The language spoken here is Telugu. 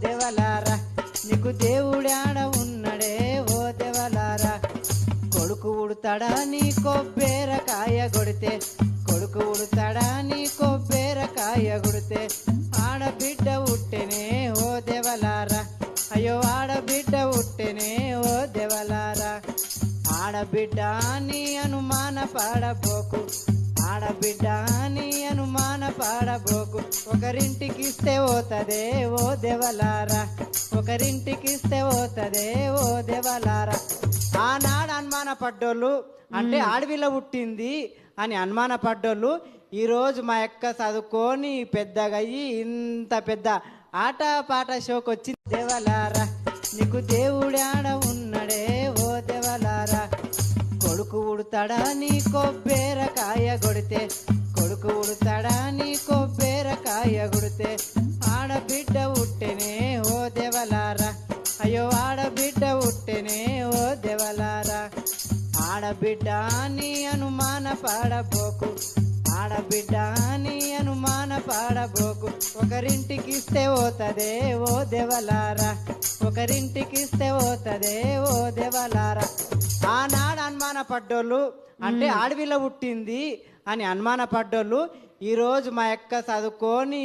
దేవలారా నీకు దేవుడాడ ఉన్నడే ఓ దేవలారా కొడుకు ఉడతాడా నీ కొబ్బేరకాయ కొడితే కొడుకు ఉడతాడా నీ కొబ్బేరకాయ కొడితే ఆడబిడ్డ ఉట్టెనే ఓ దేవలారా అయ్యో ఆడబిడ్డ ఉట్టెనే ఓ దేవలారా ఆడబిడ్డ నీ అనుమాన పాడబోకు ఆడబిడ్డ నీ అనుమాన పాడబోకు ఒకరింటికిస్తే పోతదే ఓ దేవలారా ఒకరింటికిస్తే పోతదే ఓ దేవలారా ఆనాడు అనుమాన పడ్డోళ్ళు అంటే ఆడవిల్ల పుట్టింది అని అనుమాన పడ్డోళ్ళు ఈరోజు మా యొక్క చదువుకొని పెద్దగా అయ్యి ఇంత పెద్ద ఆట పాట షోకి వచ్చింది దేవలారా నీకు దేవుడాడ ఉన్నడే ఓ దేవలారా కొడుకు ఉడతాడా నీ కొబ్బేరకాయ కొడితే కొడుకు ఉడతాడా నీ కొబ్బేరకాయ కొడితే ఆడబిడ్డ ఉట్టెనే ఓ దేవలారా అయ్యో ఆడబిడ్డ ఉట్టెనే ఓ దేవలారా ఆడబిడ్డ నీ అనుమాన పాడబోకు ఆడబిడ్డ నీ అనుమాన పాడబోకు ఒకరింటికిస్తే పోతదే ఓ దేవలారా ఒకరింటికిస్తే పోతదే ఓ దేవలారా ఆనాడు అనుమాన పడ్డోళ్ళు అంటే ఆడవిల్ల పుట్టింది అని అనుమాన పడ్డోళ్ళు ఈరోజు మా యొక్క చదువుకొని